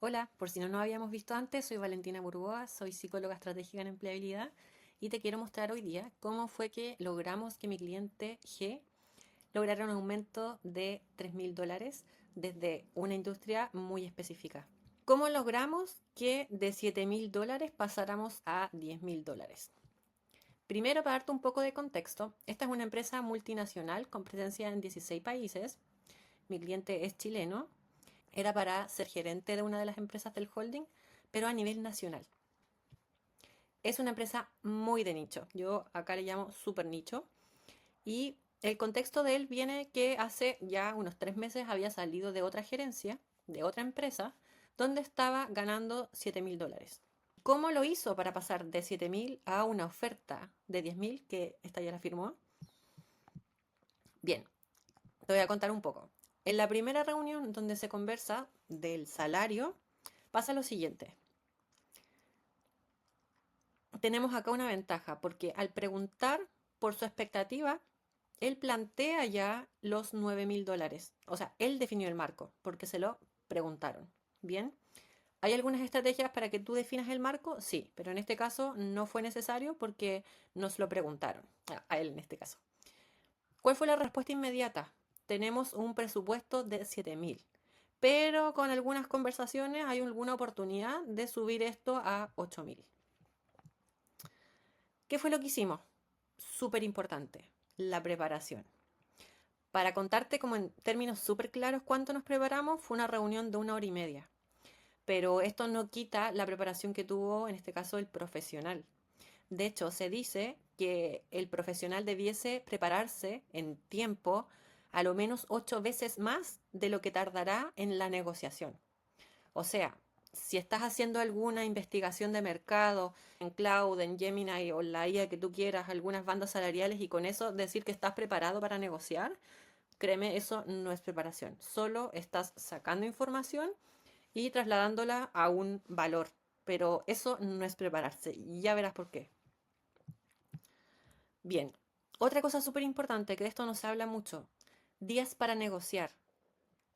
Hola, por si no nos habíamos visto antes, soy Valentina Burgoa, soy psicóloga estratégica en empleabilidad y te quiero mostrar hoy día cómo fue que logramos que mi cliente G lograra un aumento de $3.000 desde una industria muy específica. ¿Cómo logramos que de $7.000 pasáramos a $10.000? Primero, para darte un poco de contexto, esta es una empresa multinacional con presencia en 16 países. Mi cliente es chileno, era para ser gerente de una de las empresas del holding, pero a nivel nacional. Es una empresa muy de nicho, yo acá le llamo super nicho, y el contexto de él viene que hace ya unos 3 meses había salido de otra gerencia, de otra empresa, donde estaba ganando $7.000. ¿Cómo lo hizo para pasar de 7.000 a una oferta de 10.000, que esta ya la firmó? Bien, te voy a contar un poco. En la primera reunión donde se conversa del salario, pasa lo siguiente. Tenemos acá una ventaja, porque al preguntar por su expectativa, él plantea ya los $9.000. O sea, él definió el marco, porque se lo preguntaron. Bien, ¿hay algunas estrategias para que tú definas el marco? Sí, pero en este caso no fue necesario porque nos lo preguntaron, a él en este caso. ¿Cuál fue la respuesta inmediata? Tenemos un presupuesto de 7.000, pero con algunas conversaciones hay alguna oportunidad de subir esto a 8.000. ¿Qué fue lo que hicimos? Súper importante, la preparación. Para contarte como en términos súper claros cuánto nos preparamos, fue una reunión de 1 hora y media. Pero esto no quita la preparación que tuvo, en este caso, el profesional. De hecho, se dice que el profesional debiese prepararse en tiempo a lo menos 8 veces más de lo que tardará en la negociación. O sea, si estás haciendo alguna investigación de mercado en Cloud, en Gemini o la IA que tú quieras, algunas bandas salariales y con eso decir que estás preparado para negociar, créeme, eso no es preparación. Solo estás sacando información y trasladándola a un valor. Pero eso no es prepararse. Y ya verás por qué. Bien, otra cosa súper importante, que de esto no se habla mucho, días para negociar.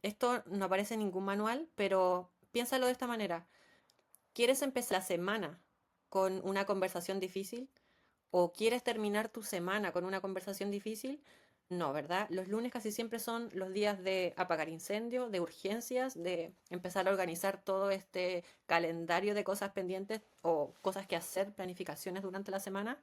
Esto no aparece en ningún manual, pero piénsalo de esta manera. ¿Quieres empezar la semana con una conversación difícil? ¿O quieres terminar tu semana con una conversación difícil? No, ¿verdad? Los lunes casi siempre son los días de apagar incendio, de urgencias, de empezar a organizar todo este calendario de cosas pendientes o cosas que hacer, planificaciones durante la semana.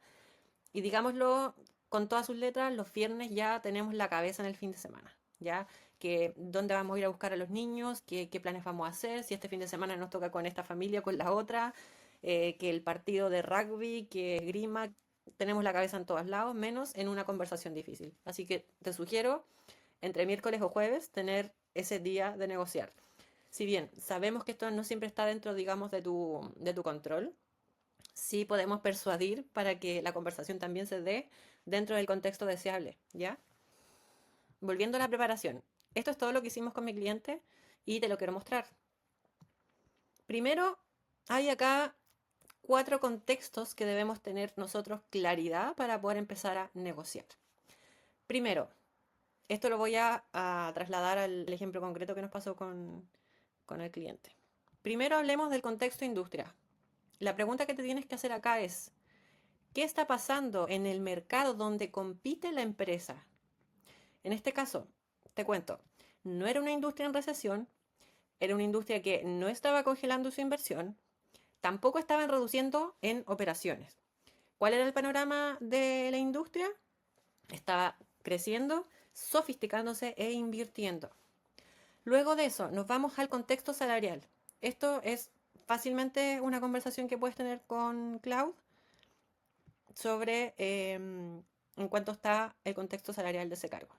Y digámoslo con todas sus letras, los viernes ya tenemos la cabeza en el fin de semana, ¿ya? Que dónde vamos a ir a buscar a los niños, qué planes vamos a hacer, si este fin de semana nos toca con esta familia o con la otra, que el partido de rugby, que esgrima, tenemos la cabeza en todos lados, menos en una conversación difícil. Así que te sugiero, entre miércoles o jueves, tener ese día de negociar. Si bien sabemos que esto no siempre está dentro, digamos, de tu control, sí podemos persuadir para que la conversación también se dé dentro del contexto deseable, ¿ya? Volviendo a la preparación. Esto es todo lo que hicimos con mi cliente y te lo quiero mostrar. Primero, hay acá 4 contextos que debemos tener nosotros claridad para poder empezar a negociar. Primero, esto lo voy a trasladar al ejemplo concreto que nos pasó con el cliente. Primero hablemos del contexto industria. La pregunta que te tienes que hacer acá es, ¿qué está pasando en el mercado donde compite la empresa? En este caso, te cuento, no era una industria en recesión, era una industria que no estaba congelando su inversión, tampoco estaban reduciendo en operaciones. ¿Cuál era el panorama de la industria? Estaba creciendo, sofisticándose e invirtiendo. Luego de eso, nos vamos al contexto salarial. Esto es fácilmente una conversación que puedes tener con Cloud sobre en cuánto está el contexto salarial de ese cargo.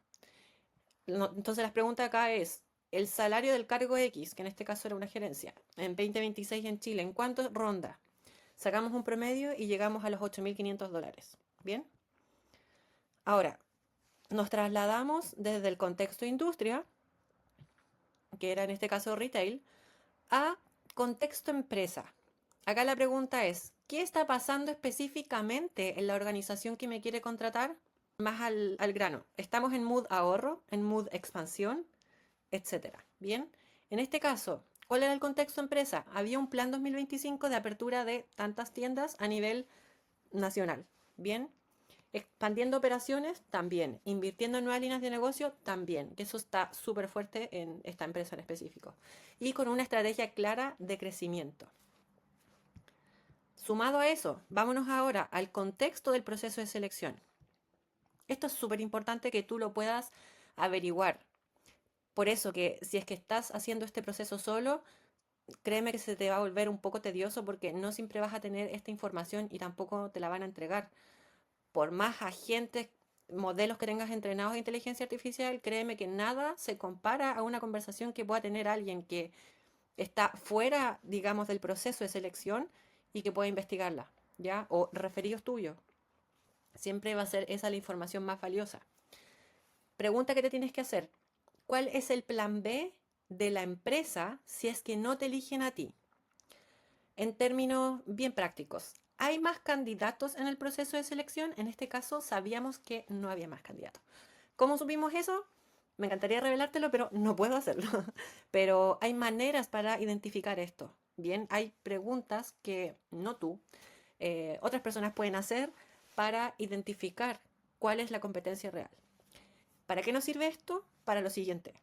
Entonces la pregunta acá es, el salario del cargo X, que en este caso era una gerencia, en 2026 en Chile, ¿en cuánto ronda? Sacamos un promedio y llegamos a los $8.500. ¿Bien? Ahora, nos trasladamos desde el contexto industria, que era en este caso retail, a contexto empresa. Acá la pregunta es, ¿qué está pasando específicamente en la organización que me quiere contratar? Más al grano. ¿Estamos en mood ahorro, en mood expansión, etcétera? Bien, en este caso, ¿Cuál era el contexto empresa? Había un plan 2025 de apertura de tantas tiendas a nivel nacional. Bien, expandiendo operaciones también, invirtiendo en nuevas líneas de negocio también, que eso está súper fuerte en esta empresa en específico. Y con una estrategia clara de crecimiento. Sumado a eso, vámonos ahora al contexto del proceso de selección. Esto es súper importante que tú lo puedas averiguar. Por eso que si es que estás haciendo este proceso solo, créeme que se te va a volver un poco tedioso porque no siempre vas a tener esta información y tampoco te la van a entregar. Por más agentes, modelos que tengas entrenados de inteligencia artificial, créeme que nada se compara a una conversación que pueda tener alguien que está fuera, digamos, del proceso de selección y que pueda investigarla, ¿ya? O referidos tuyos. Siempre va a ser esa la información más valiosa. Pregunta que te tienes que hacer. ¿Cuál es el plan B de la empresa si es que no te eligen a ti? En términos bien prácticos, ¿hay más candidatos en el proceso de selección? En este caso, sabíamos que no había más candidatos. ¿Cómo supimos eso? Me encantaría revelártelo, pero no puedo hacerlo. Pero hay maneras para identificar esto. Bien, hay preguntas que no tú, otras personas pueden hacer para identificar cuál es la competencia real. ¿Para qué nos sirve esto? Para lo siguiente.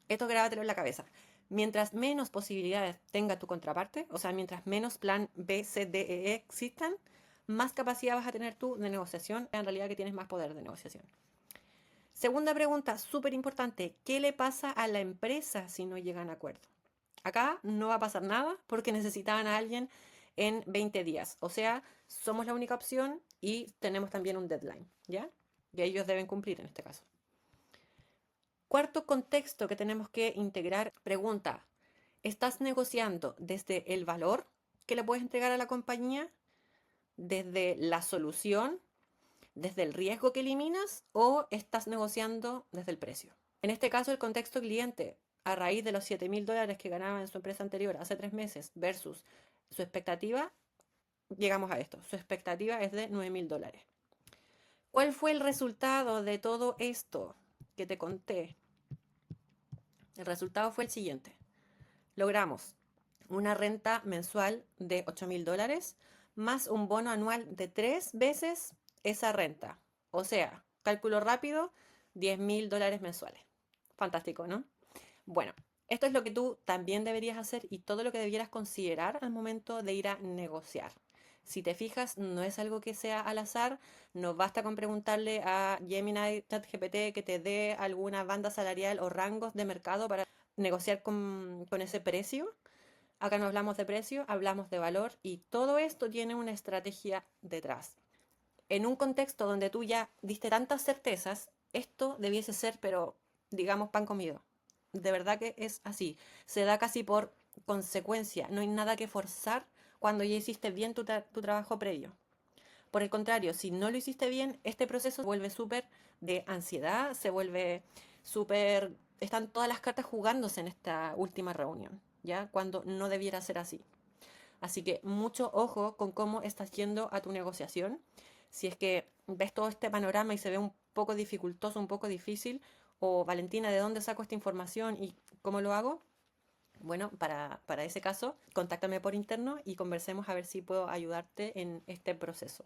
Esto grábatelo en la cabeza. Mientras menos posibilidades tenga tu contraparte, o sea, mientras menos plan B, C, D, E existan, más capacidad vas a tener tú de negociación, en realidad que tienes más poder de negociación. Segunda pregunta, súper importante, ¿qué le pasa a la empresa si no llegan a acuerdo? Acá no va a pasar nada porque necesitaban a alguien en 20 días, o sea, somos la única opción y tenemos también un deadline, ¿ya? Y ellos deben cumplir en este caso. Cuarto contexto que tenemos que integrar, pregunta, ¿estás negociando desde el valor que le puedes entregar a la compañía, desde la solución, desde el riesgo que eliminas o estás negociando desde el precio? En este caso, el contexto cliente, a raíz de los $7.000 que ganaba en su empresa anterior hace 3 meses versus su expectativa, llegamos a esto. Su expectativa es de $9.000. ¿Cuál fue el resultado de todo esto que te conté? El resultado fue el siguiente. Logramos una renta mensual de $8.000 más un bono anual de 3 veces esa renta. O sea, cálculo rápido, $10.000 mensuales. Fantástico, ¿no? Bueno, esto es lo que tú también deberías hacer y todo lo que debieras considerar al momento de ir a negociar. Si te fijas, no es algo que sea al azar, no basta con preguntarle a Gemini ChatGPT que te dé alguna banda salarial o rangos de mercado para negociar con ese precio. Acá no hablamos de precio, hablamos de valor y todo esto tiene una estrategia detrás. En un contexto donde tú ya diste tantas certezas, esto debiese ser, pero digamos, pan comido. De verdad que es así. Se da casi por consecuencia. No hay nada que forzar cuando ya hiciste bien tu trabajo previo. Por el contrario, si no lo hiciste bien, este proceso se vuelve súper de ansiedad, se vuelve súper... Están todas las cartas jugándose en esta última reunión, ¿ya? Cuando no debiera ser así. Así que mucho ojo con cómo estás yendo a tu negociación. Si es que ves todo este panorama y se ve un poco dificultoso, un poco difícil, o Valentina, ¿de dónde saco esta información y cómo lo hago? Bueno, para ese caso, contáctame por interno y conversemos a ver si puedo ayudarte en este proceso.